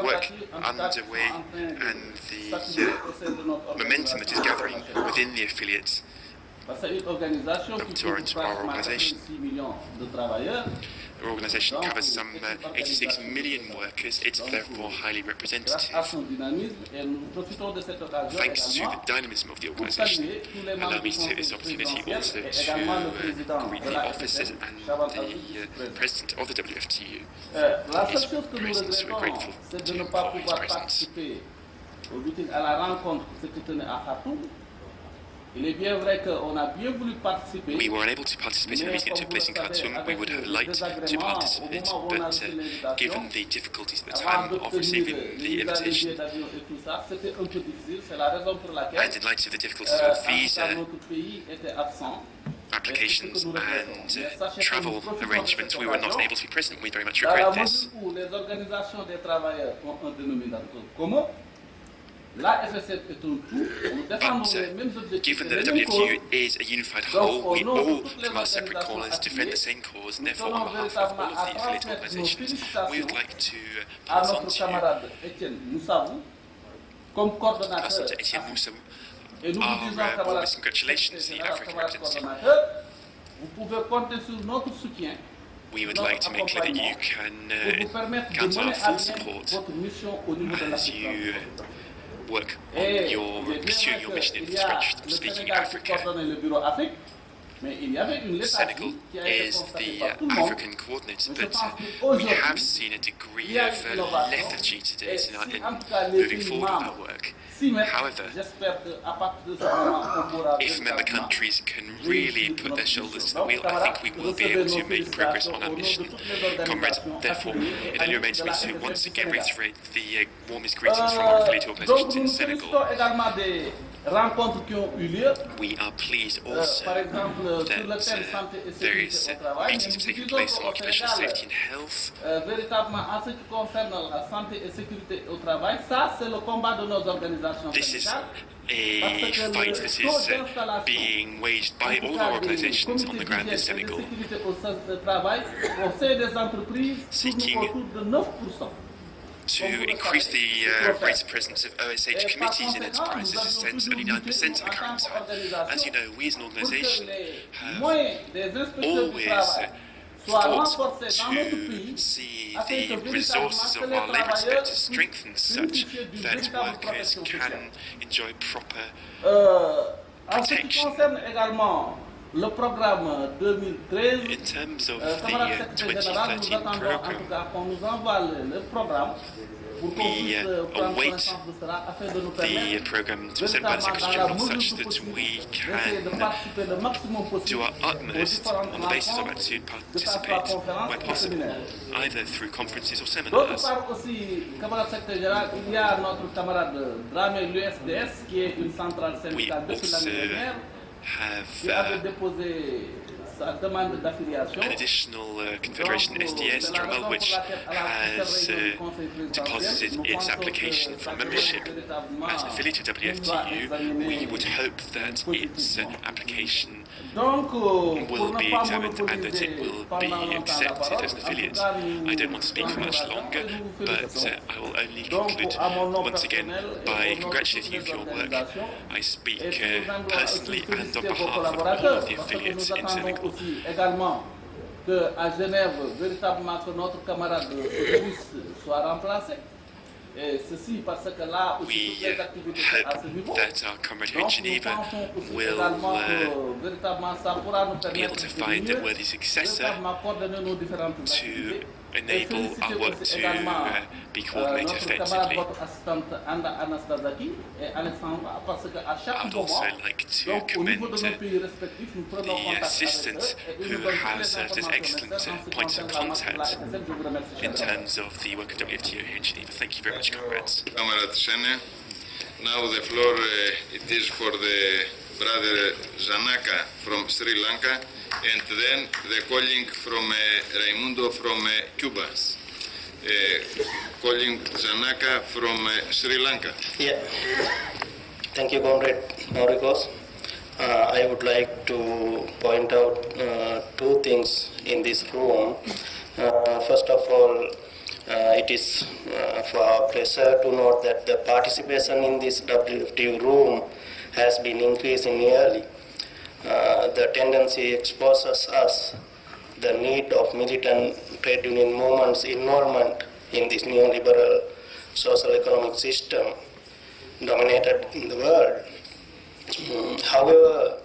work underway and the momentum that is gathering within the affiliates of Torrent, our organisation. Our organisation covers some 86 million workers. It's therefore highly representative. Thanks to the dynamism of the organisation, allow me to take this opportunity also to greet the officers and the president of the WFTU. His presence, we're grateful to him for his presence. We were unable to participate in the meeting that took place in Khartoum. We would have liked to participate, but given the difficulties at the time of receiving the invitation, and in light of the difficulties with visa applications and travel arrangements, we were not able to be present. We very much regret this. But given that the WFTU is a unified whole, we all, from our separate corners, defend the same cause, and therefore on behalf of all of the affiliate organisations, we would like to pass on to Etienne Moussou our warmest congratulations, the African representative. We would like to make clear that you can count on our full support as you work on pursuing your mission in French-speaking Africa. Senegal is the African coordinator, but we have seen a degree of lethargy today in moving forward with our work. However, if member countries can really put their shoulders to the wheel, I think we will be able to make progress on our mission. Comrades, therefore, it only remains me to once again reiterate the warmest greetings from our affiliate organisations in Senegal. We are pleased also that various meetings have taken place on occupational safety and health. This is a fight that is being waged by all our organisations on the ground in Senegal, seeking to increase the rate of presence of OSH committees in enterprises. It stands only 9% at the current time. As you know, we as an organisation have always fought to see the resources of our labour inspectors strengthened such that workers can enjoy proper protection. In terms of the 2013 programme, we await the programme to be sent by the Secretary General such that we can do our utmost on the basis of that to participate where possible, either through conferences or seminars. We also have an additional confederation, SDS, Drumel, which has deposited its application for membership as an affiliate of WFTU. We would hope that its application will be examined and that it will be accepted as an affiliate. I don't want to speak for much longer, but I will only conclude once again by congratulating you for your work. I speak personally and on behalf of all of the affiliates in Senegal. Que à Genève, véritablement que notre camarade soit remplacé. We hope that our comrade here in Geneva will be able to find a worthy successor to enable our work to be coordinated effectively. I would also like to commend the assistant who has served as excellent points of contact in terms of the work of WFTU here in Geneva. Thank you very much, comrades. Now the floor it is for the brother Janaka from Sri Lanka, and then the calling from Raimundo from Cuba. Calling Janaka from Sri Lanka. Yeah. Thank you, Comrade Mafrikos. I would like to point out two things in this room. First of all, It is for our pleasure to note that the participation in this Wftu room has been increasing yearly. The tendency exposes us the need of militant trade union movement's involvement in this neoliberal social economic system dominated in the world. However,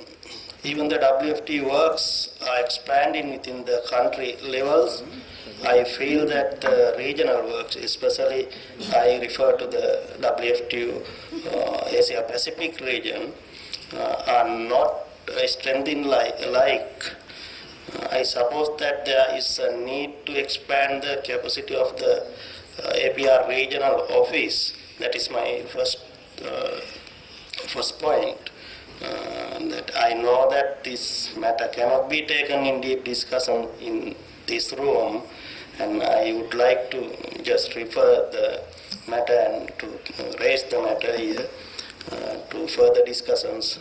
even the Wftu works are expanding within the country levels. I feel that the regional works, especially I refer to the Wftu Asia Pacific region, are not strengthened like. I suppose that there is a need to expand the capacity of the APR regional office. That is my first point. That I know that this matter cannot be taken in deep discussion in this room, and I would like to just refer the matter and to raise the matter here to further discussions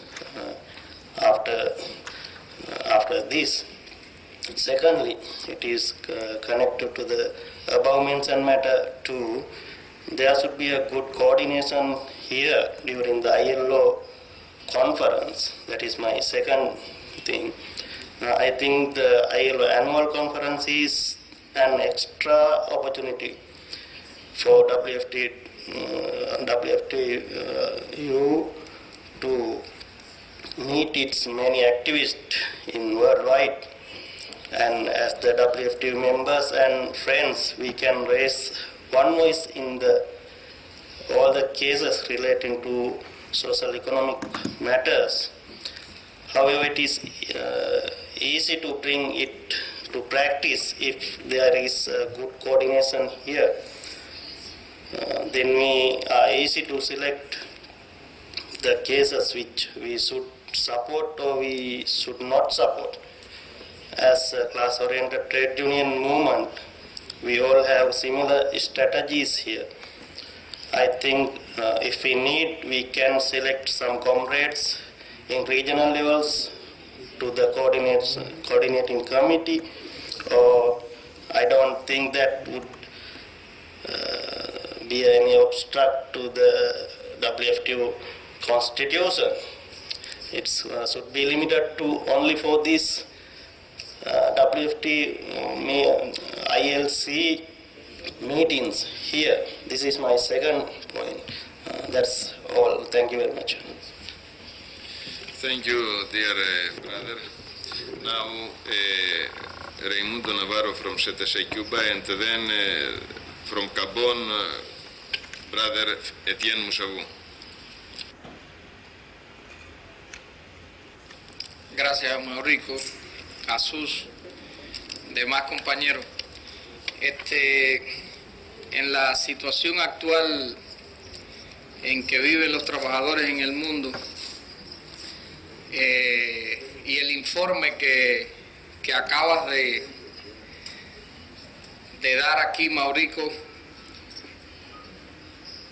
after this. Secondly, it is connected to the above mentioned matter too. There should be a good coordination here during the ILO conference. That is my second thing. I think the ILO annual conference is an extra opportunity for Wftu to meet its many activists in worldwide. And as the Wftu members and friends, we can raise one voice in all the cases relating to social economic matters. However, it is easy to bring it to practice if there is good coordination here. Then we are easy to select the cases which we should support or we should not support. As a class-oriented trade union movement, we all have similar strategies here. I think if we need, we can select some comrades in regional levels to the coordinating committee, or I don't think that would be any obstacle to the Wftu constitution. It should be limited to only for this Wftu ILC meetings here. This is my second point. That's all. Thank you very much. Thank you, dear brother. Now, Raimundo Navarro from Setesei, Cuba, and then from Gabon, brother Etienne Moussabou. Gracias, Mauricio, a sus demás compañeros. En la situación actual en que viven los trabajadores en el mundo y el informe que acabas de dar aquí, Mauricio,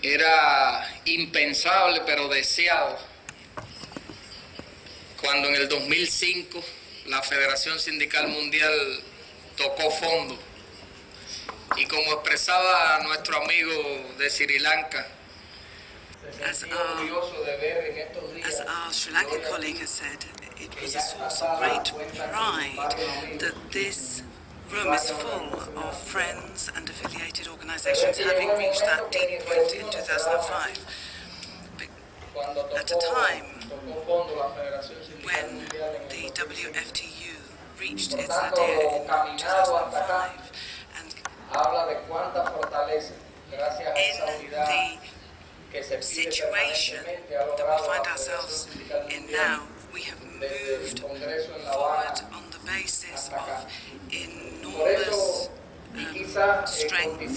era impensable pero deseado cuando en el 2005 la Federación Sindical Mundial tocó fondo. Y como expresaba nuestro amigo de Sri Lanka, as our Sri Lankan colleague has said, it was a source of great pride that this room is full of friends and affiliated organizations having reached that deep point in 2005. At a time when the WFTU reached its nadir in 2005, in the situation that we find ourselves in now, we have moved forward on the basis of enormous strength. And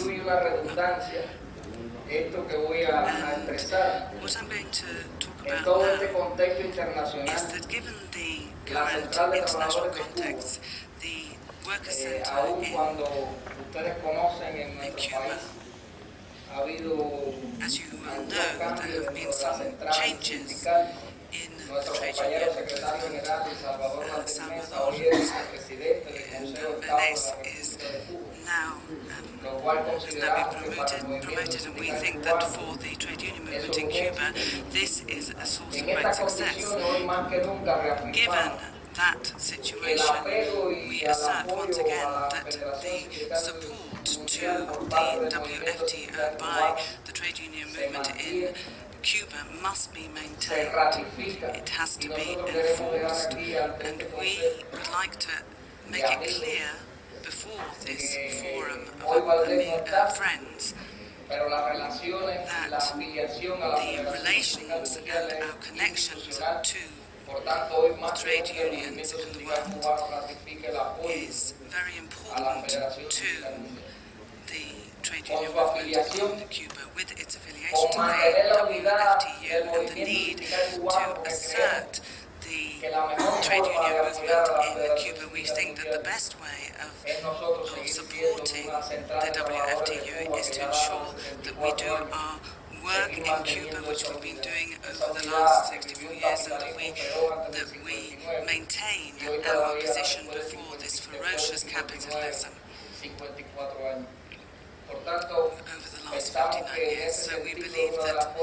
what I'm going to talk about now is that given the current international context, the Worker Center in Cuba, as you will know, there have been some changes in the trade union movement. Salvador Benes is now has now been promoted, and we think that for the trade union movement in Cuba, this is a source of great success. Given that situation, we assert once again that the support to the Wftu by the trade union movement in Cuba must be maintained. It has to be enforced, and we would like to make it clear before this forum of friends that the relations and our connections to trade unions in the world is very important to the trade union movement in Cuba with its affiliation to the Wftu and the need to assert the trade union movement in Cuba. We think that the best way of supporting the Wftu is to ensure that we do our work in Cuba, which we've been doing over the last 64 years, and that we maintain our position before this ferocious capitalism over the last 59 years. So we believe that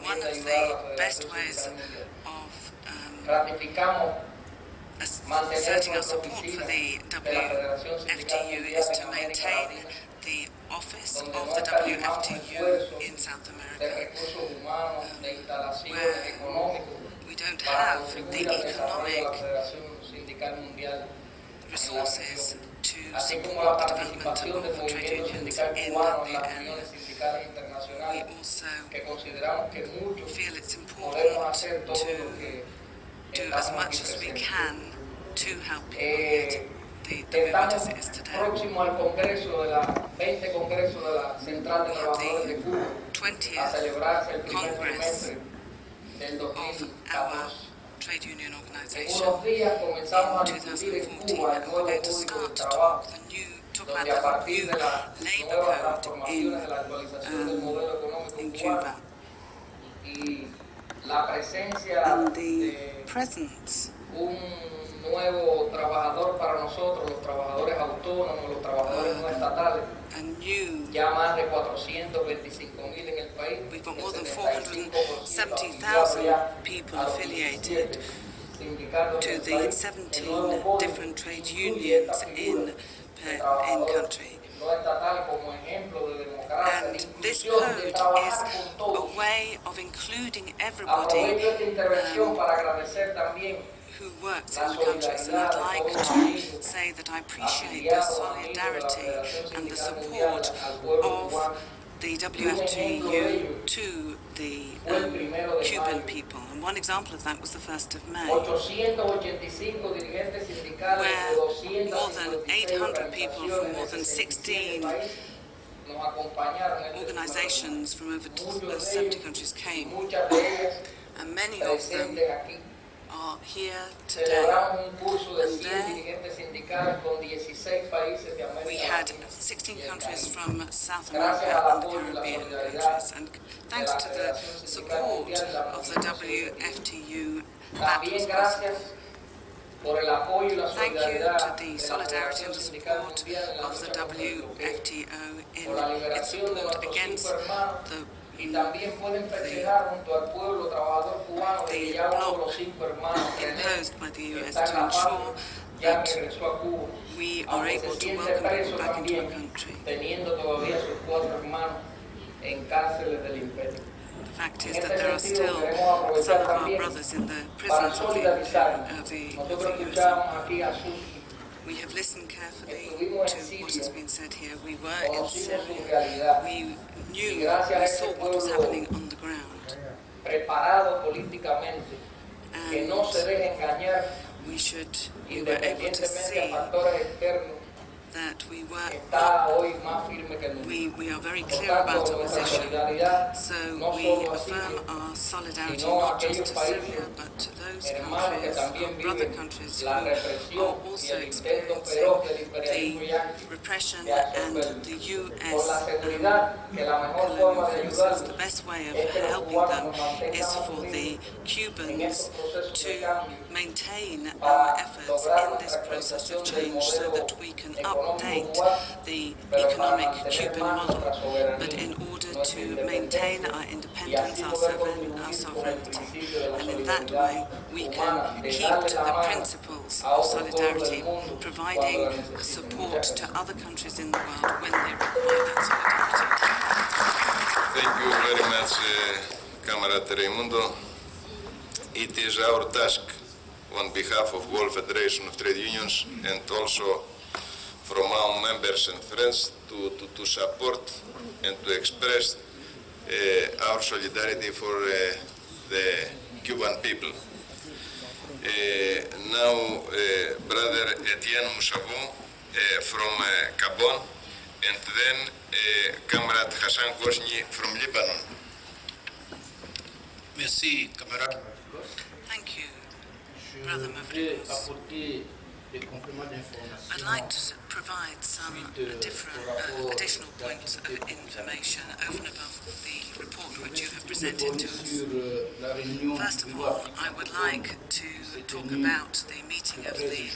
one of the best ways of asserting our support for the Wftu is to maintain the office of the Wftu in South America, where we don't have the economic resources to support the development of trade unions in the area. We also feel it's important to do as much as we can to help people get the movement as it is today. We have the 20th Congress of our trade union organization in 2014, and we're going to start to talk about the new labor code in Cuba. And the presence nuevo trabajador para nosotros, los trabajadores autónomos, los trabajadores no estatales. Ya más de 425,000 en el país. We've got more than 470,000 people affiliated to the 17 different trade unions in country. And this code is a way of including everybody who works in the countries, and I'd like to say that I appreciate the solidarity and the support of the Wftu to the Cuban people. And one example of that was the 1st of May, where more than 800 people from more than 16 organizations from over 70 countries came, and many of them are here today. And there we had 16 countries from South America and the Caribbean countries, and thanks to the support of the Wftu, that was possible. Thank you to the solidarity and the support of the Wftu in its support against the block imposed by the US to ensure that we are able to welcome people back into our country. The fact is that there are still some of our brothers in the prisons of the US. We have listened carefully to what has been said here. We were in Syria. We saw what was happening on the ground. And we were able to see that we are very clear about our position. So we affirm our solidarity not just to Syria, but to those countries, our brother countries, who are also experiencing the repression and the US colonial forces. The best way of helping them is for the Cubans to maintain our efforts in this process of change so that we can uplift update the economic Cuban model, but in order to maintain our independence, our sovereignty. And in that way, we can keep to the principles of solidarity, providing support to other countries in the world when they require that solidarity. Thank you very much, Comrade Raimundo. It is our task on behalf of World Federation of Trade Unions and also from our members and friends to support and to express our solidarity for the Cuban people. Now, Brother Etienne Moussavon from Gabon, and then Comrade Hassan Kosni from Lebanon. Merci, camarade. Thank you, Brother Mafrikos. I'd like to provide some additional points of information over and above the report which you have presented to us. First of all, I would like to talk about the meeting of the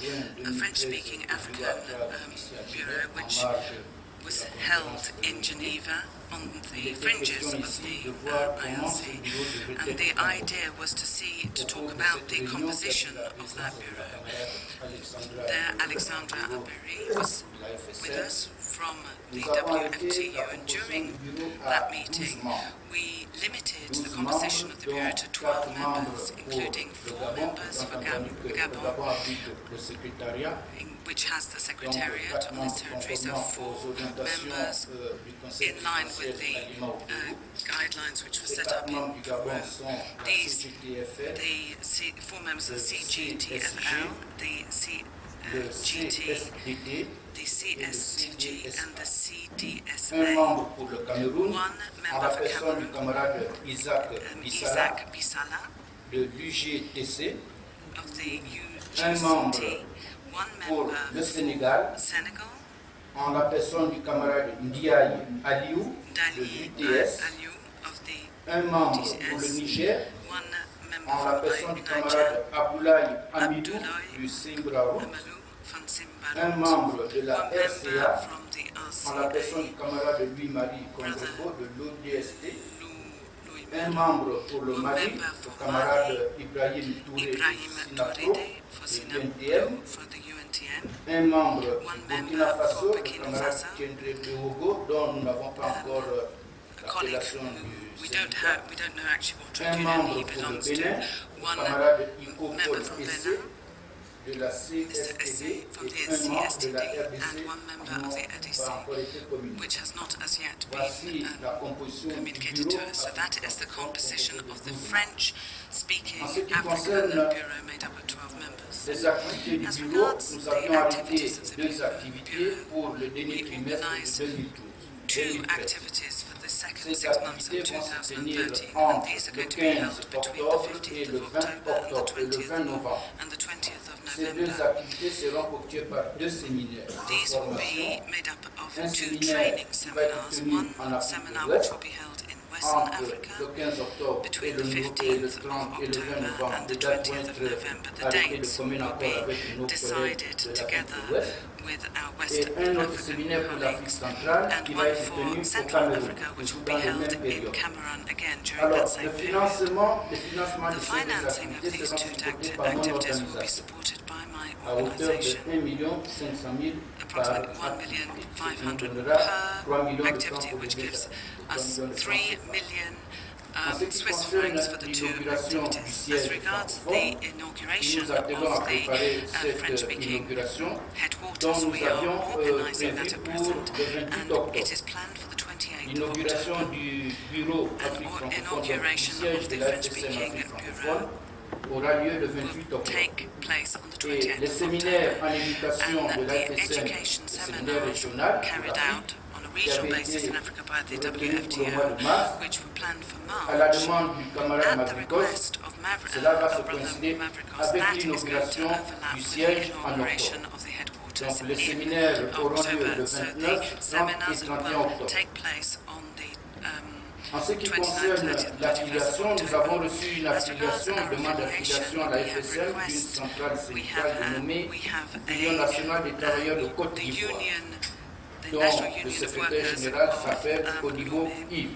French-speaking African Bureau, which was held in Geneva on the fringes of the ILC, and the idea was to talk about the composition of that bureau. There, Alexandra Alberi was with us from the Wftu, and during that meeting we limited the composition of the bureau to 12 members, including 4 members for Gabon, which has the secretariat on its territory, so 4 members in line with the guidelines which were set up in Peru. These, the 4 members of the CGTFL, the CGT, the CSTG and the CDSA. 1 member for Cameroon, Isaac Bissala, of the UGCT. 1 member for Senegal, en la personne du camarade Ndiaye Aliou, de l'UTS, un membre pour le Niger, en la personne du camarade Aboulaye Amidou du Simbrao, un membre de la RCA, en la personne du camarade Louis-Marie Kondrebo de l'ODST, un membre pour le Mali, le camarade Ibrahim Touré du UNTM, un membre pour Burkina Faso, le camarade Kendré Bewogo, dont nous n'avons pas encore l'appellation du syndicat, un membre pour le Bénin, le camarade Iko Paul Essé de la CSTD et un membre de la RDC qui n'ont pas encore été communiqués. Voici la composition du bureau. So that is the composition of the French-speaking African Bureau made up of 12 members. Les activités du bureau, nous avions arrêté 2 activités pour le dernier trimestre de 2012. 2 activities for the second 6 months of 2013, and these are going to be held between the 15th of October and the 20th of Ces 2 November. activités seront ponctuées par 2 séminaires. These will be made up of 2 training seminars, one seminar which will be held in Western Africa between the 15th of October and the 20th of November. The dates will be decided together with our West African colleagues, and one for Central Africa, which will be held in Cameroon again during that same period. The financing of these 2 activities will be supported by my organisation, approximately 1,500,000 per activity, which gives us 3 million Swiss francs for the 2 activities. As regards the inauguration of the French-speaking headquarters, we are organising that at present, and it is planned for the 28th of October. An inauguration of the French-speaking bureau will take place on the 28th of October, and the education seminars carried out on a regional basis in Africa by the Wftu, which were planned for March, at the request of Brother Mafrikos, that is going to overlap with the inauguration of the headquarters in October. So the seminars will take place on the En ce qui concerne l'affiliation, nous avons reçu une affiliation, une demande d'affiliation à la FSM d'une centrale syndicale dénommée Union nationale des travailleurs de Côte d'Ivoire, dont le secrétaire général s'appelle Codibo Yves.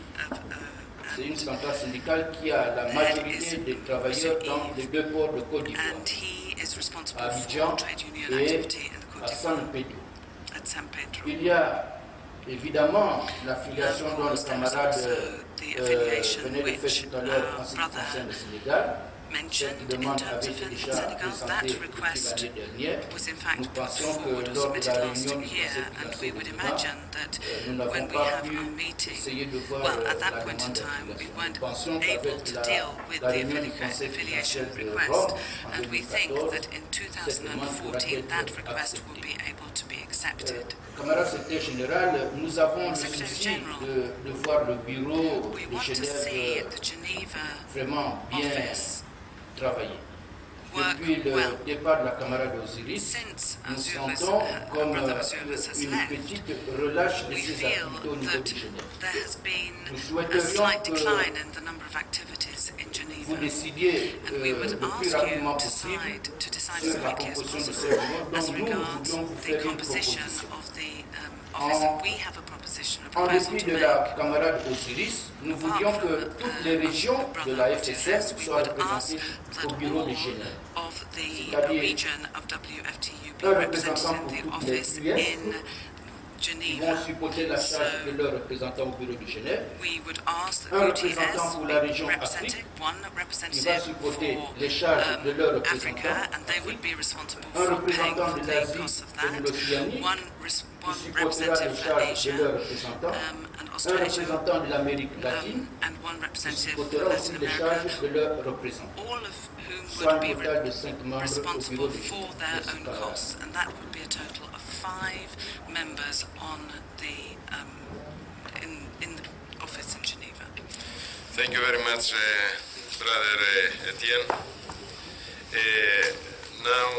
C'est une centrale syndicale qui a la majorité des travailleurs dans les deux ports de Côte d'Ivoire, à Abidjan et à San Pedro. Il y a évidemment l'affiliation dont le camarade venait de faire tout à l'heure en ce qui concerne le Sénégal. Cette demande avait été déjà présentée depuis l'année dernière. Nous pensions que lors de la réunion du Conseil de nous n'avons pas pu essayer de voir la demande d'affiliation. Nous pensions qu'avec la réunion du Conseil présidentiel de Rome en 2014, cette demande pourrait être acceptée. Camarade secrétaire général, nous avons le souci de voir le bureau de Genève vraiment bien travailler. Depuis le départ de la camarade Osiris, nous sentons comme une petite relâche de ces activités au niveau de Genève. Nous souhaiterions que vous décidiez le plus rapidement possible sur la composition de ce bureau dont nous voulions vous faire une proposition. En dépit de la camarade Osiris, nous voulions que toutes les régions de la FSM soient représentées au bureau de Genève. C'est-à-dire un représentant pour toutes les US qui vont supporter la charge de leur représentant au bureau de Genève, un représentant pour la région Afrique qui va supporter les charges de leur représentant Afrique, un représentant de l'Asie et de l'Océanie qui supportera les charges de leurs représentants, un représentant de l'Amérique latine qui supportera aussi les charges de leurs représentants, soit un total de 5 membres au bureau de Genève. Thank you very much, Brother Etienne. Now,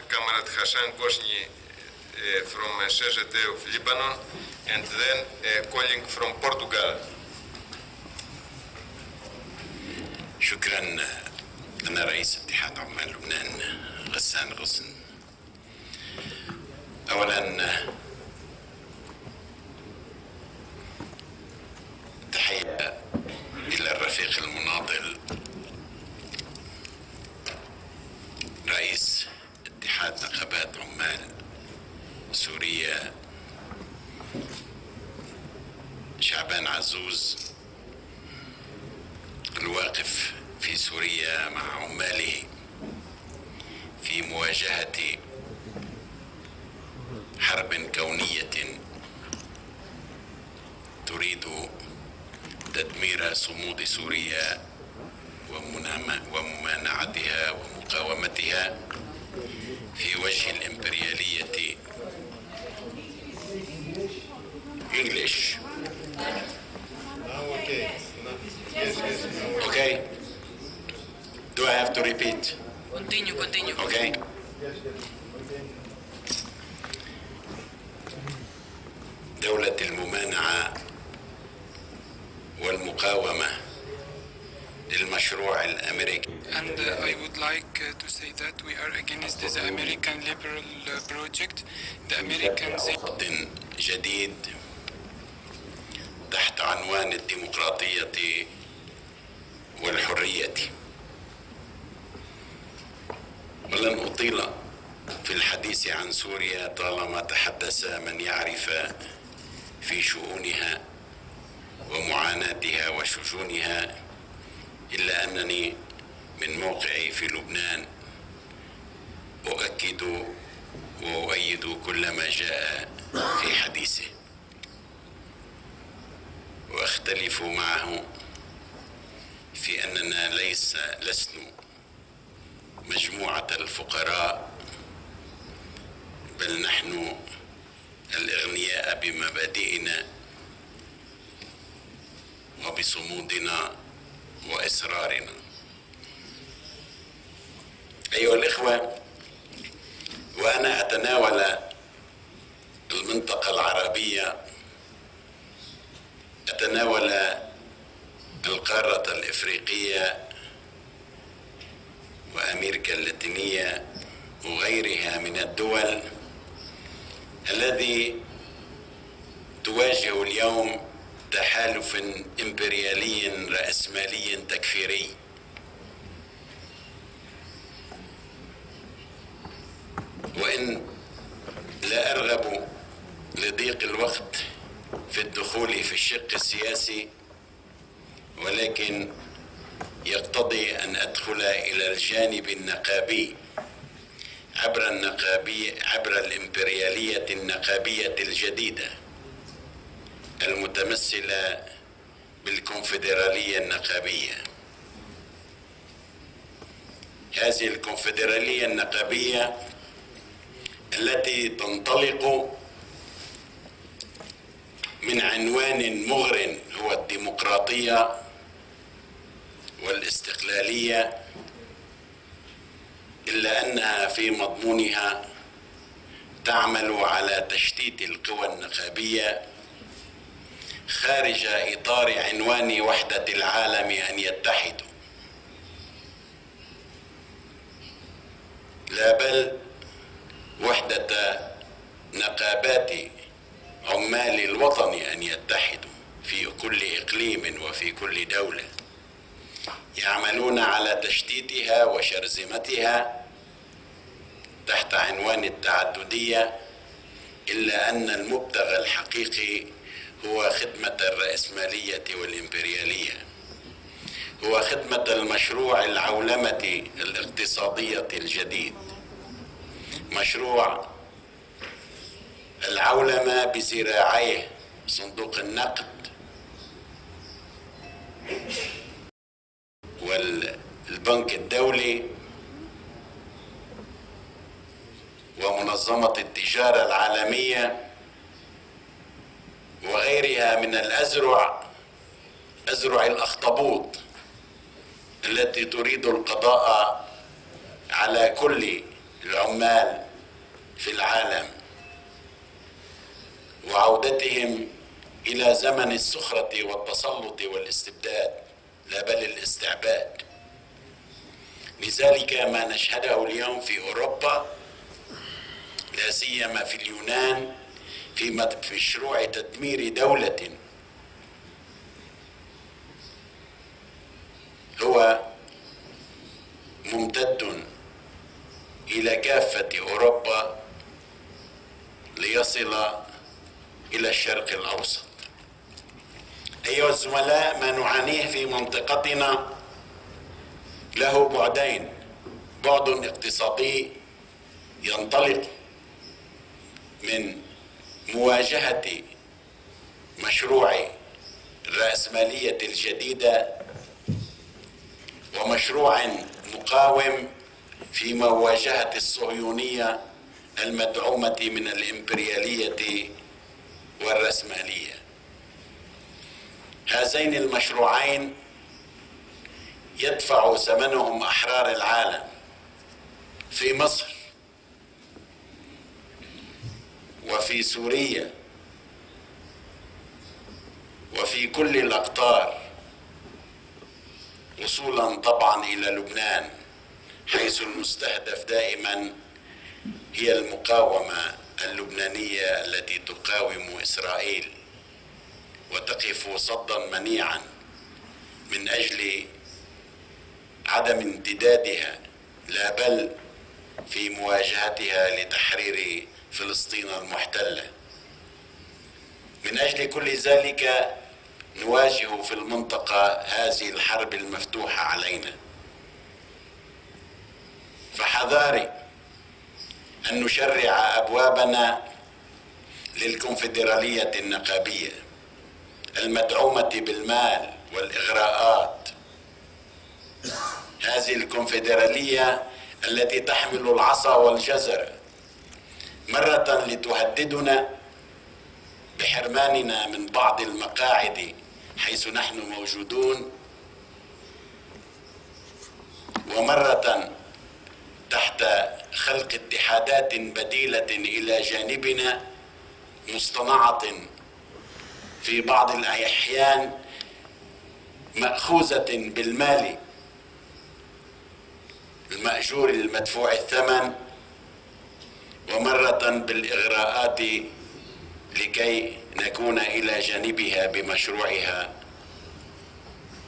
Comrade Hassan Gosni from CGT of Lebanon, and then calling from Portugal. شكرا. أنا رئيس اتحاد عمال لبنان غسان غصن. أولا تحية إلى الرفيق المناضل رئيس اتحاد نقابات عمال سوريا شعبان عزوز، الواقف في سوريا مع عماله في مواجهة حرب كونية تريد تدمير صمود سوريا وممانعتها ومقاومتها في وجه الإمبريالية. English. Okay. Do I have to repeat? Continue. Okay. دولة الممانعة والمقاومة للمشروع الأمريكي. And I would like to say that we are against the American liberal project. The Americans جديد تحت عنوان الديمقراطية والحرية. ولن أطيل في الحديث عن سوريا طالما تحدث من يعرف في شؤونها ومعاناتها وشجونها، إلا أنني من موقعي في لبنان أؤكد وأؤيد كل ما جاء في حديثه، وأختلف معه في أننا لسنا مجموعة الفقراء، بل نحن الأغنياء بمبادئنا وبصمودنا وإصرارنا. أيها الإخوة، وأنا أتناول المنطقة العربية تناول القارة الإفريقية وأمريكا اللاتينية وغيرها من الدول الذي تواجه اليوم تحالف إمبريالي رأسمالي تكفيري. وإن لا أرغب لضيق الوقت في الدخول في الشق السياسي، ولكن يقتضي أن أدخل إلى الجانب النقابي عبر الإمبريالية النقابية الجديدة المتمثلة بالكونفدرالية النقابية. هذه الكونفدرالية النقابية التي تنطلق من عنوان مغر هو الديمقراطية والاستقلالية، إلا أنها في مضمونها تعمل على تشتيت القوى النقابية خارج إطار عنوان وحدة العالم أن يتحدوا، لا بل وحدة نقابات عمال الوطن أن يتحدوا في كل إقليم وفي كل دولة، يعملون على تشتيتها وشرذمتها تحت عنوان التعددية، إلا أن المبتغى الحقيقي هو خدمة الرأسمالية والإمبريالية، هو خدمة المشروع العولمة الاقتصادية الجديد، مشروع العولمة بذراعيه صندوق النقد والبنك الدولي ومنظمة التجارة العالمية وغيرها من أزرع الأخطبوط التي تريد القضاء على كل العمال في العالم وعودتهم إلى زمن السخرة والتسلط والاستبداد لا بل الاستعباد. لذلك ما نشهده اليوم في أوروبا لا سيما في اليونان في مشروع تدمير دولة هو ممتد إلى كافة أوروبا ليصل إلى الشرق الأوسط. أيها الزملاء، ما نعانيه في منطقتنا له بعدين: بعد اقتصادي ينطلق من مواجهة مشروع الرأسمالية الجديدة، ومشروع مقاوم في مواجهة الصهيونية المدعومة من الإمبريالية والرأسمالية. هذين المشروعين يدفع ثمنهم أحرار العالم في مصر وفي سوريا وفي كل الأقطار، وصولا طبعا إلى لبنان، حيث المستهدف دائما هي المقاومة اللبنانية التي تقاوم إسرائيل وتقف صدا منيعا من أجل عدم امتدادها، لا بل في مواجهتها لتحرير فلسطين المحتلة. من أجل كل ذلك نواجه في المنطقة هذه الحرب المفتوحة علينا، فحذاري أن نشرع أبوابنا للكونفدرالية النقابية المدعومة بالمال والإغراءات، هذه الكونفدرالية التي تحمل العصا والجزر، مرة لتهددنا بحرماننا من بعض المقاعد حيث نحن موجودون، ومرة تحت خلق اتحادات بديلة إلى جانبنا مصطنعة في بعض الأحيان مأخوذة بالمال المأجور المدفوع الثمن، ومرة بالإغراءات لكي نكون إلى جانبها بمشروعها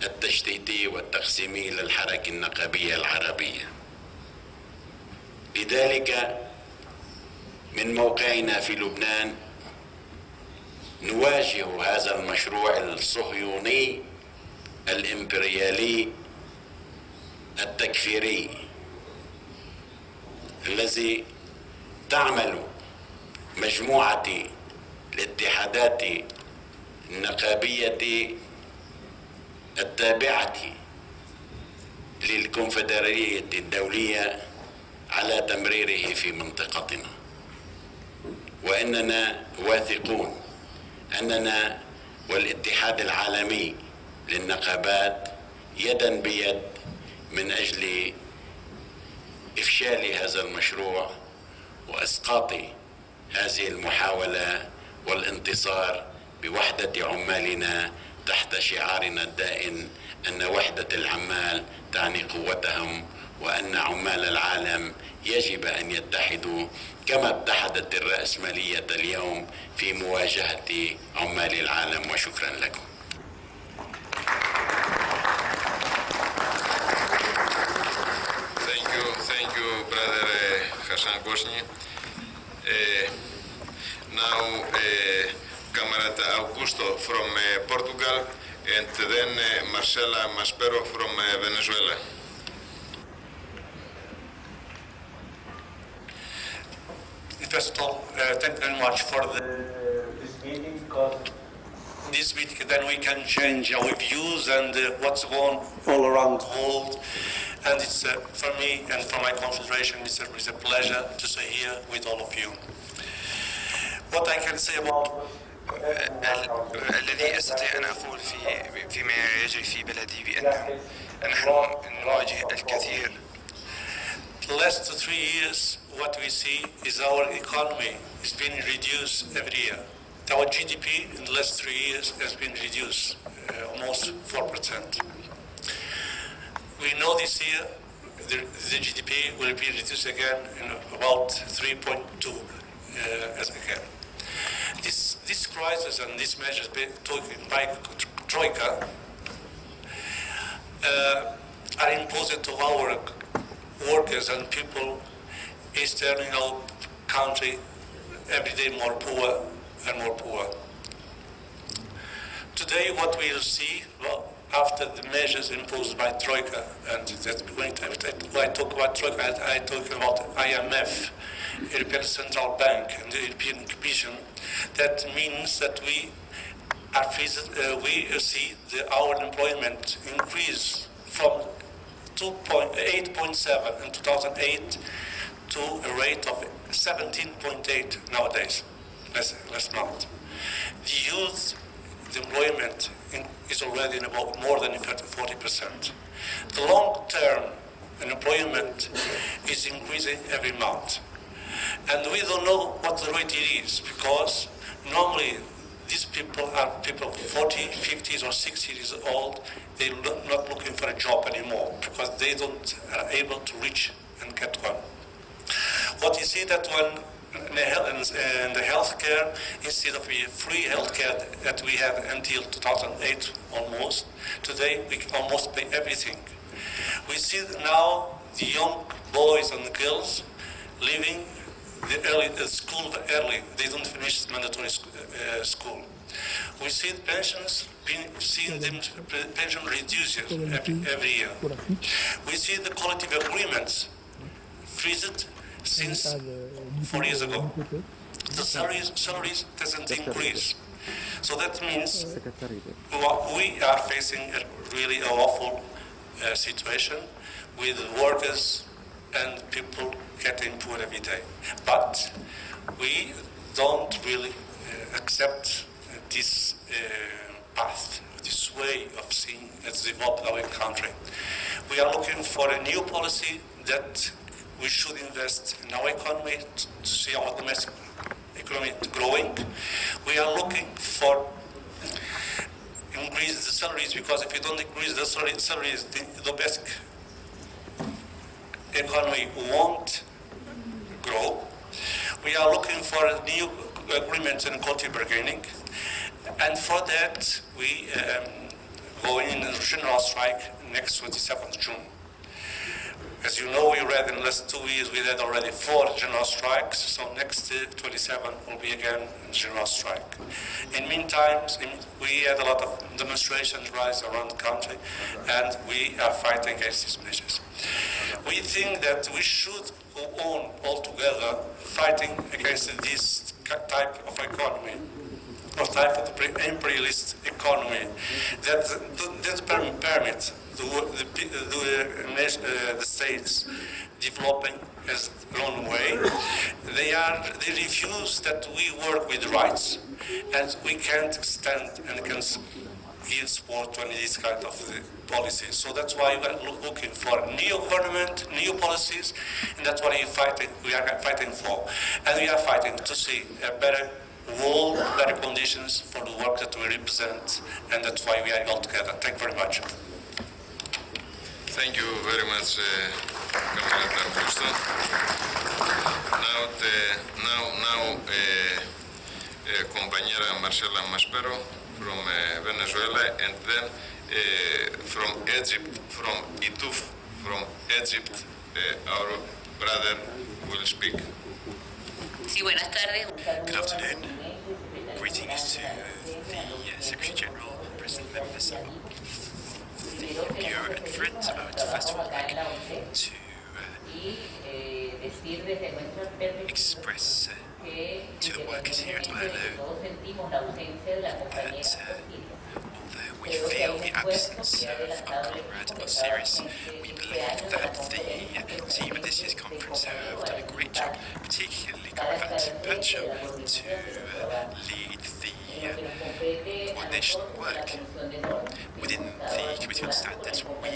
التشتيتي والتقسيمي للحركة النقابية العربية. لذلك من موقعنا في لبنان نواجه هذا المشروع الصهيوني الإمبريالي التكفيري الذي تعمل مجموعة الاتحادات النقابية التابعة للكونفدرالية الدولية على تمريره في منطقتنا، وإننا واثقون أننا والاتحاد العالمي للنقابات يدا بيد من أجل إفشال هذا المشروع وإسقاط هذه المحاولة والانتصار بوحدة عمالنا تحت شعارنا الدائم أن وحدة العمال تعني قوتهم، وأن عمال العالم يجب أن يتحدوا كما اتحدت الرأسمالية اليوم في مواجهة عمال العالم. وشكرا لكم. Thank you, brother Hassan Gosni. Now, Camarada Augusto from Portugal, and then Marcela Maspero from Venezuela. First of all, thank you very much for this meeting, because this meeting then we can change our views and what's going all around the world. And it's for me and for my confederation, it's a pleasure to stay here with all of you. What I can say about الذي أستطيع أن أقول فيما يجري في بلدي بأن نحن نواجه الكثير. The last 3 years, what we see is our economy is being reduced every year. Our GDP in the last 3 years has been reduced almost 4%. We know this year the GDP will be reduced again in about 3.2 as again. This crisis and these measures taken by Troika are imposed to our workers and people is turning our country every day more poor and more poor. Today what we will see, well, after the measures imposed by Troika, and that's going to, when I talk about Troika, I talk about IMF, European Central Bank, and the European Commission. That means that we see our employment increase from 8.7 in 2008 to a rate of 17.8 nowadays, last month. The youth, the employment is already in about more than 40%. The long-term unemployment is increasing every month. And we don't know what the rate it is, because normally these people are people 40, 50s or 60 years old. They're not looking for a job anymore because they don't are able to reach and get one. What you see that when in the healthcare, instead of a free healthcare that we had until 2008 almost, today we can almost pay everything. We see now the young boys and girls leaving the school early. They don't finish mandatory school. We see the pensions, seeing them pension reduced every year. We see the collective agreements freezed since 4 years ago. The salaries doesn't increase. So that means we are facing a really awful situation with workers and people getting poor every day. But we don't really accept this path, this way of seeing as develop our country. We are looking for a new policy that we should invest in our economy to see our domestic economy growing. We are looking for salaries, because if you don't increase the salaries, the basic economy won't grow. We are looking for a new agreement in collective bargaining, and for that we go in a general strike next 27th June. As you know, we read in the last 2 years we had already 4 general strikes, so next 27 will be again a general strike. In meantime, we had a lot of demonstrations rise around the country, and we are fighting against these measures. We think that we should go on all together fighting against this type of economy, or type of imperialist economy that permit the states developing as their own way. They refuse that we work with rights, and we can't stand and can give support to this kind of policies. So that's why we are looking for new government, new policies, and that's what we are fighting for. And we are fighting to see a better world, better conditions for the work that we represent, and that's why we are all together. Thank you very much. Thank you very much, Camarada Augusto. Now, compañera Marcela Maspero from Venezuela, and then from Egypt, from Ituf, from Egypt, our brother will speak. Sí, buenas tardes. Good afternoon. Greetings to the Secretary General, President members of the Bureau and friends. I would first of all like to express to the workers here at ILO that although we feel the absence of our comrade Osiris, we believe that the team at this year's conference have done a great job, particularly Comrade Pacho, to lead the coordination work. Within the Committee on Standards, we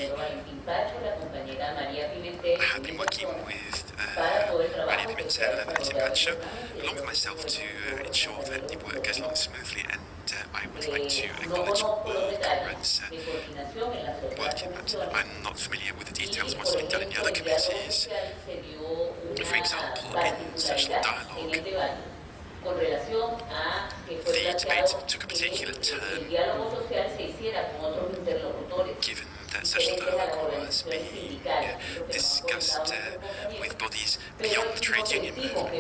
have been working with Maria Pimentel and Valentin Pacho, along with myself, to ensure that the work goes along smoothly, and I would like to acknowledge all comrades working at that. I'm not familiar with the details of what's been done in the other committees. For example, in social dialogue, the debate took a particular turn, given that social dialogue was being discussed with bodies beyond the trade union movement.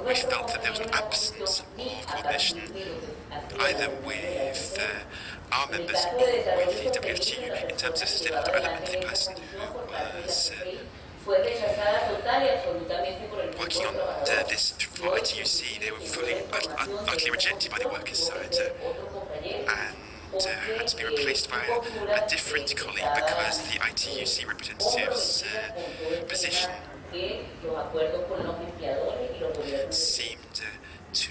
We felt that there was an absence of coordination either with our members or with the WFTU in terms of sustainable development. The person who was working on this for ITUC, they were fully, utterly rejected by the workers' side and had to be replaced by a different colleague because the ITUC representative's position seemed to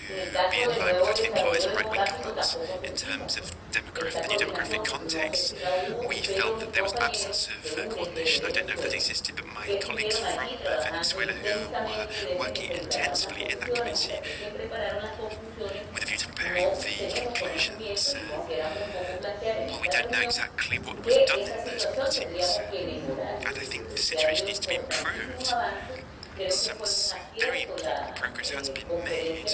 be in line with the employers and right-wing governments in terms of the new demographic context. We felt that there was an absence of coordination. I don't know if that existed, but my colleagues from Venezuela who were working intensively in that committee with a view to preparing the conclusions, well, we don't know exactly what was done in those meetings, and I think the situation needs to be improved. Some very important progress has been made.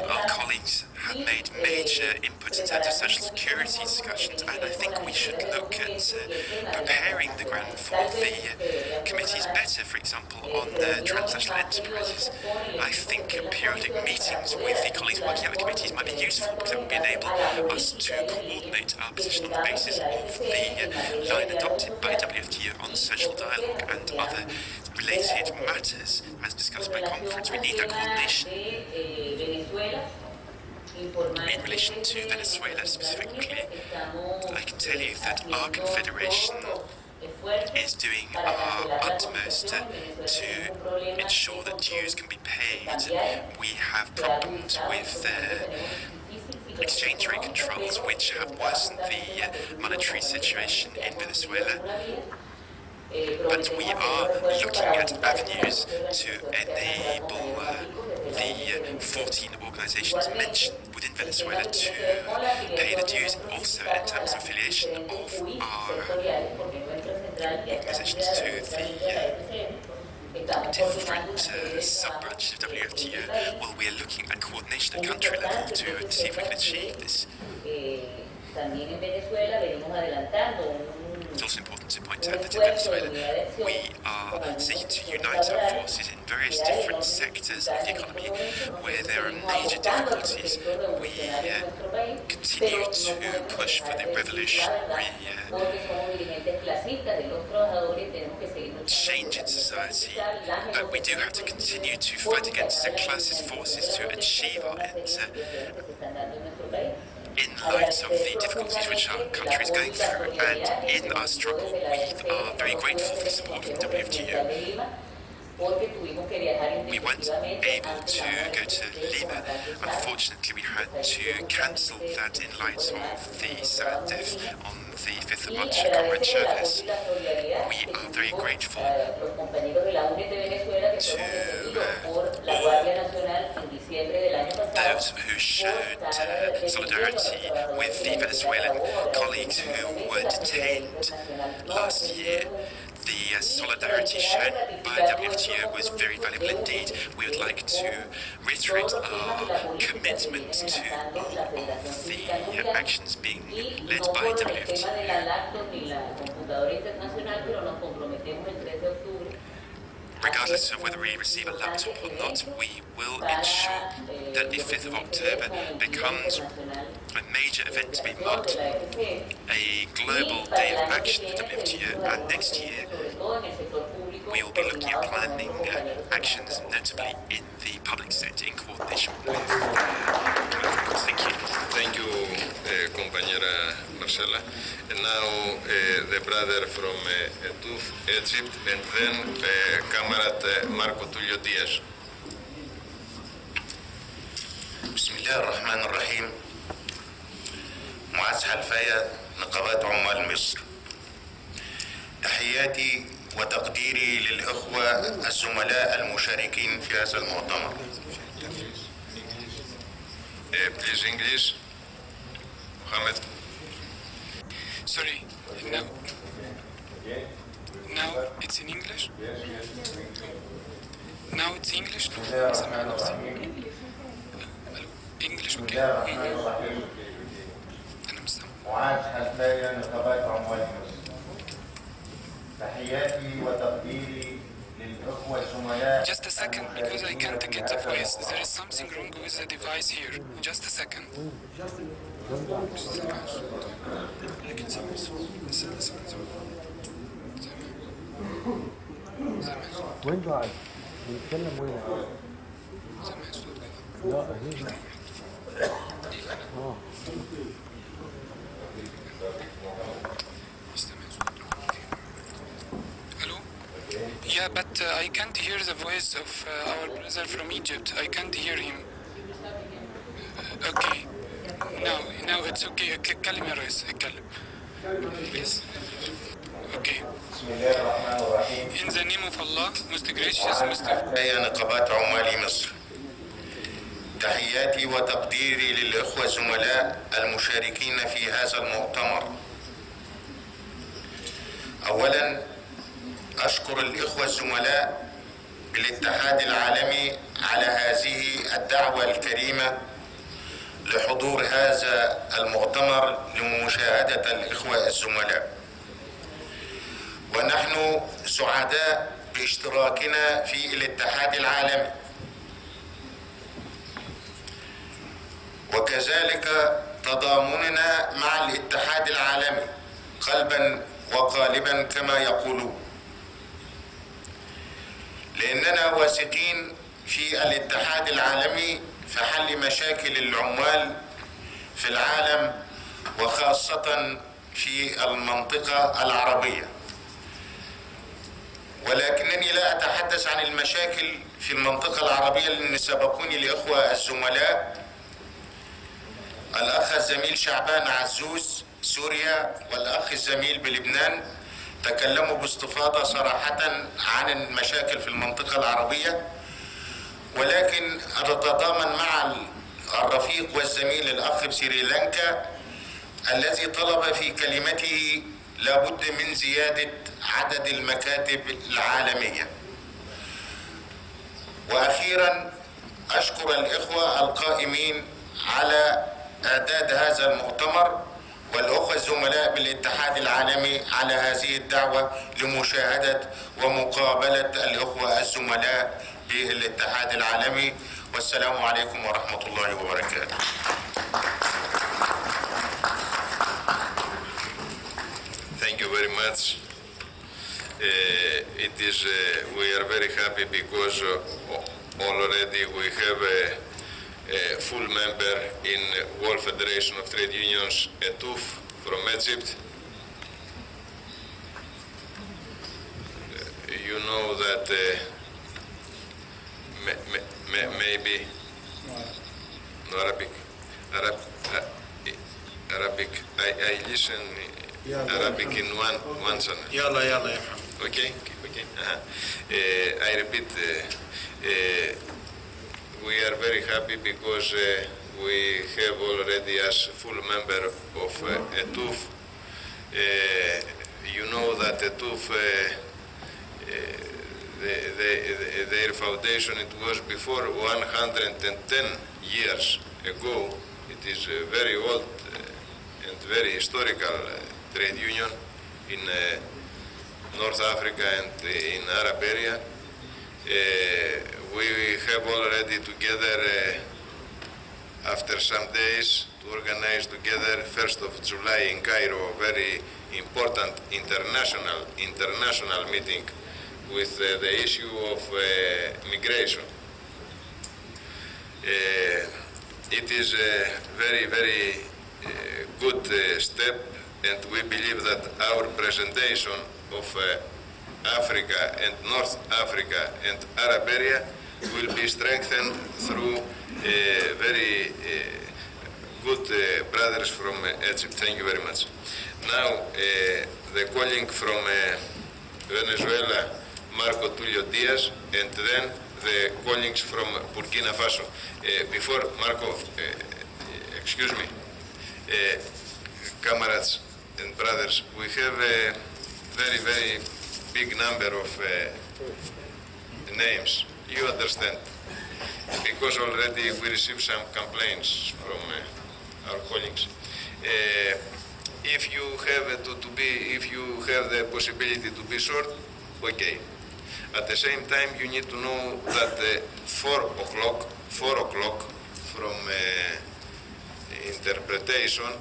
Our colleagues have made major inputs in terms of social security discussions, and I think we should look at preparing the ground for the committees better, for example, on transnational enterprises. I think periodic meetings with the colleagues working at the committees might be useful because it would enable us to coordinate our position on the basis of the line adopted by WFTU on social dialogue and other related matters as discussed by conference. We need that coordination. In relation to Venezuela specifically, I can tell you that our confederation is doing our utmost to ensure that dues can be paid. We have problems with exchange rate controls which have worsened the monetary situation in Venezuela. But we are looking at avenues to enable 14 organizations mentioned within Venezuela to pay the dues, also in terms of affiliation of our organizations to the different sub-branches of Wftu. Well, we are looking at coordination at country level to see if we can achieve this. It's also important to point out that in Venezuela we are seeking to unite our forces in various different sectors of the economy where there are major difficulties. We continue to push for the revolutionary change in society, but we do have to continue to fight against the classist forces to achieve our ends. In light of the difficulties which our country is going through, and in our struggle, we are very grateful for the support from Wftu. We weren't able to go to Lima. Unfortunately, we had to cancel that in light of the sad death on the 5th of March of Comrade Chavez. We are very grateful to those who showed solidarity with the Venezuelan colleagues who were detained last year. The solidarity shown by Wftu was very valuable indeed. We would like to reiterate our commitment to all of the actions being led by Wftu. Regardless of whether we receive a laptop or not, we will ensure that the 5th of October becomes a major event to be marked, a global day of action for Wftu, and next year we will be looking at planning actions, notably in the public sector, in coordination with Mafrikos. Thank you. Thank you, compañera Marcela. And now the brother from Egypt, and then Comrade Marco Tulio Diaz. بسم الله الرحمن الرحيم. معاذ حلفاية، نقابات عمال مصر. تحياتي وتقديري للإخوة الزملاء المشاركين في هذا المؤتمر. Please English. Mohammed. Sorry, now it's in English? Now it's English? English, okay. معاذ حلفاية، نقابات عمال مصر. تحياتي وتقديري للإخوة الزملاء. Just a second, because I can't get the voice. There is something wrong with the device here. Just a second. وين قاعد؟ بيتكلم وين؟ لا هنا. Hello? Yeah, but I can't hear the voice of our brother from Egypt. I can't hear him. Okay. Now it's okay. اتكلم يا ريس، اتكلم. Please. Okay. In the name of Allah, most gracious, most. هي نقابات عمال مصر. تحياتي وتقديري للإخوة الزملاء المشاركين في هذا المؤتمر. أولاً أشكر الإخوة الزملاء بالاتحاد العالمي على هذه الدعوة الكريمة لحضور هذا المؤتمر لمشاهدة الإخوة الزملاء. ونحن سعداء باشتراكنا في الاتحاد العالمي، وكذلك تضامننا مع الاتحاد العالمي قلبا وقالبا كما يقولون، لأننا واثقين في الاتحاد العالمي في حل مشاكل العمال في العالم وخاصة في المنطقة العربية. ولكنني لا أتحدث عن المشاكل في المنطقة العربية لأن سبقوني الإخوة الزملاء الأخ الزميل شعبان عزوز سوريا والأخ الزميل بلبنان تكلموا باستفاضة صراحة عن المشاكل في المنطقة العربية، ولكن أتضامن مع الرفيق والزميل الأخ بسريلانكا الذي طلب في كلمته لابد من زيادة عدد المكاتب العالمية. وأخيرا أشكر الإخوة القائمين على إعداد هذا المؤتمر والأخوة الزملاء بالاتحاد العالمي على هذه الدعوة لمشاهدة ومقابلة الإخوة الزملاء بالاتحاد العالمي. والسلام عليكم ورحمة الله وبركاته. Thank you very much. We are very happy because already we have a full member in World Federation of Trade Unions, Wftu from Egypt. You know that maybe Arabic. I listen Arabic in one channel. يلا يا محمد. Okay. I repeat. We are very happy because we have already as full member of Wftu. You know that Wftu, their foundation, it was before 110 years ago. It is a very old and very historical trade union in North Africa and in Arab area. We have already together, after some days, to organize together 1st of July in Cairo, very important international meeting with the issue of migration. It is a very, very good step, and we believe that our presentation of Africa and North Africa and Arab area will be strengthened through very good brothers from Egypt. Thank you very much. Now, the colleague from Venezuela, Marco Tulio Diaz, and then the colleagues from Burkina Faso. Before Marco, excuse me, comrades and brothers, we have a very, very big number of names. You understand, because already we received some complaints from our colleagues. If you have if you have the possibility to be short, okay. At the same time, you need to know that 4 o'clock from interpretation,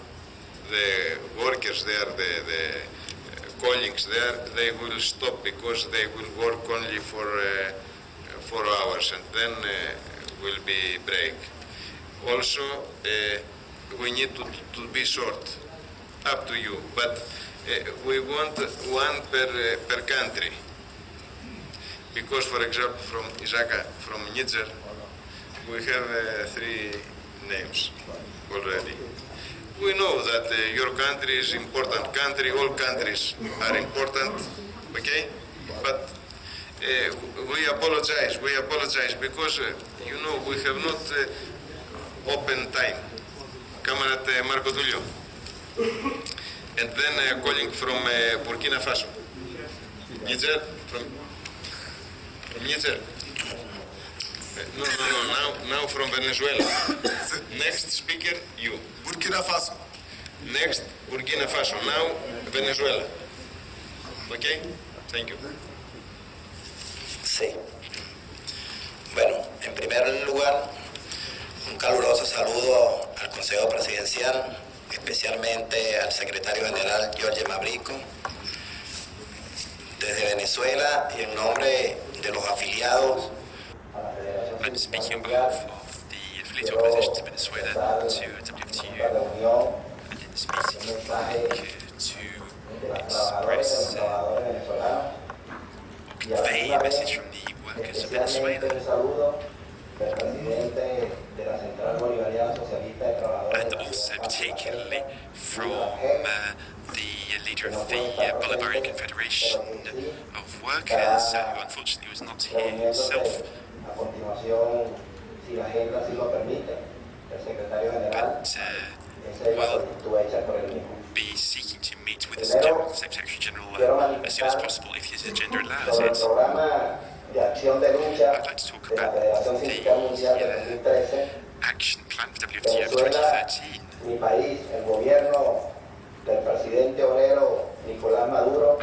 the workers there, the colleagues there, they will stop because they will work only for 4 hours, and then will be break. Also, we need to be short, up to you, but we want one per country. Because, for example, from Isaka, from Niger, we have 3 names already. We know that your country is important country, all countries are important, okay? But we apologize because, you know, we have not open time. Comrade Marco Tulio. And then calling from Burkina Faso. Niger, from Niger. No, now from Venezuela. Next speaker, you. Burkina Faso. Next, Burkina Faso. Now, Venezuela. Okay? Thank you. Sí. Bueno, en primer lugar, un caluroso saludo al Consejo Presidencial, especialmente al Secretario General Jorge Mabrico, desde Venezuela y en nombre de los afiliados. I'm speaking on behalf of the affiliate organizations in Venezuela to Wftu, and in this meeting I'd like to express convey a message from the workers of Venezuela, and also particularly from the leader of the Bolivarian Confederation of Workers, who unfortunately was not here himself continuación, si la agenda así lo permite, el secretario general be seeking to meet with the Secretary General as soon as possible if his agenda allows it. I'd like to talk about the action plan for WFTU for 2013. Mi país, el gobierno del presidente obrero Nicolás Maduro,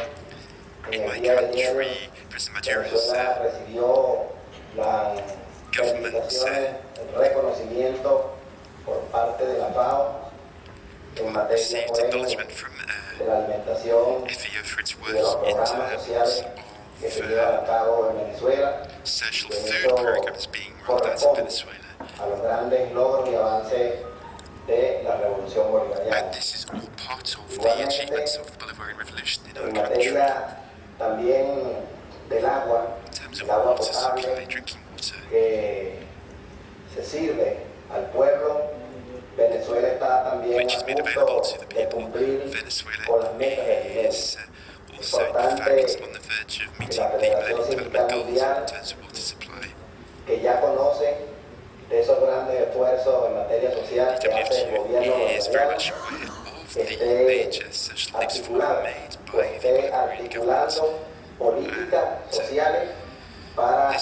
in my country, President Maduro's recibió la government el reconocimiento por parte de la FAO en materia de la alimentación y de los programas sociales que se llevan a cabo en Venezuela. social food programs being rolled out in Venezuela. A los grandes logros y avances de la revolución bolivariana. And this is all part of the achievements of the Bolivarian Revolution in our country. También del agua, in terms of water supply, drinking water, que se sirve al pueblo. Venezuela está también which is made available to the people. Venezuela is also, in fact, on the verge of meeting the Millennium Development Goals in terms of water supply. Que ya conocen de esos grandes esfuerzos en materia social que hace el gobierno bolivariano, esté articulando políticas sociales para plan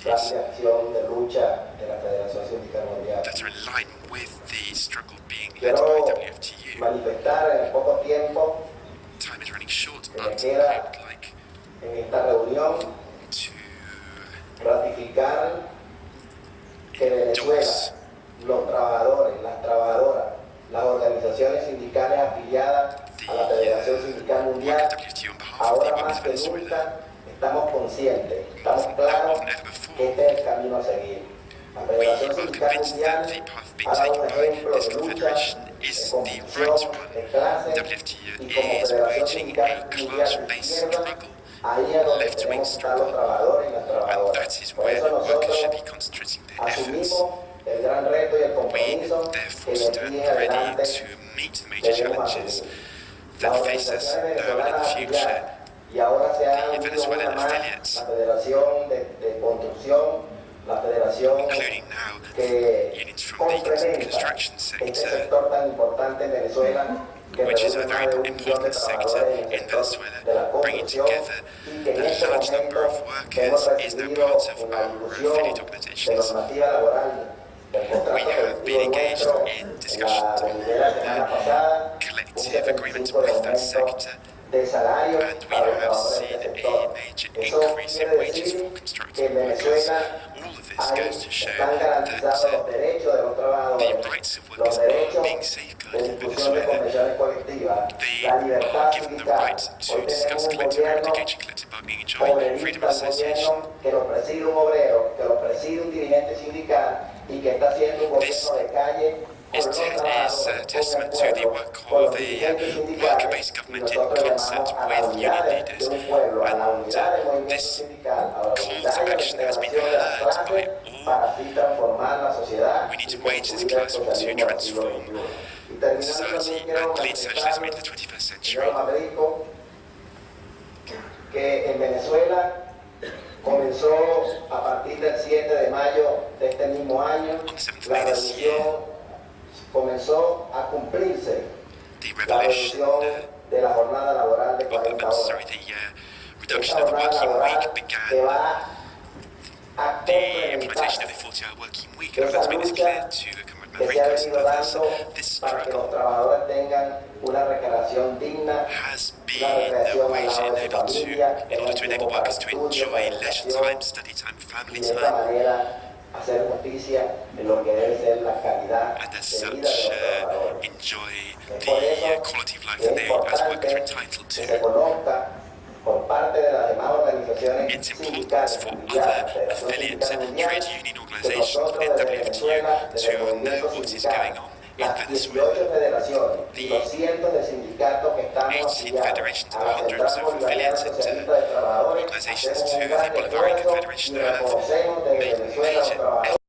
de acción de lucha de la Federación Sindical Mundial. That are in line with the struggle being led by WFTU. Manifestar en poco tiempo time is running short, but I would like en esta reunión to ratificar que Venezuela, los trabajadores, las trabajadoras, las organizaciones sindicales afiliadas a la Federación Sindical Mundial, ahora más que nunca estamos conscientes, estamos claros que este es el camino a seguir. La Federación Sindical Mundial ha dado un ejemplo de lucha, de convicción, de clase, y como Federación Sindical Mundial ahí es donde tenemos que estar los trabajadores y las trabajadoras. Por eso nosotros asumimos el gran reto y el compromiso que de aquí en adelante debemos asumir. La organización venezolana afiliada y ahora se ha unido una más la Federación de Construcción, la Federación que complementa este sector tan importante en Venezuela, which is a very important sector in Venezuela, bringing together a large number of workers, is now part of our affiliate organizations. We have been engaged in discussions on collective agreement with that sector, and we have seen a major increase in wages for construction workers. All of this goes to show that the rights of workers are being safeguarded in Venezuela. They are given the right to discuss collective agreement, engage in collective bargaining, enjoy freedom of association. This is testament to the work of a worker-based government in concert with union leaders, and this call to action has been heard by all. We need to wage this class war to transform society and lead socialism into the 21st century. Que en Venezuela comenzó a partir del 7 de mayo de este mismo año, la revolución comenzó a cumplirse, la reducción de la jornada laboral de 40 horas. Reduction of the working week began. The implementation of the 40-hour working week, and I'd like to make this clear to Comrade Mafrikos and others. This struggle has been the way in order to enable workers to enjoy leisure time, study time, family time, and as such enjoy the quality of life that they as workers are entitled to. It's important for other affiliates and trade union organizations within WFTU to know what is going on in Venezuela. The 18 federations and hundreds of affiliates and organizations to the Bolivarian Confederation have made major efforts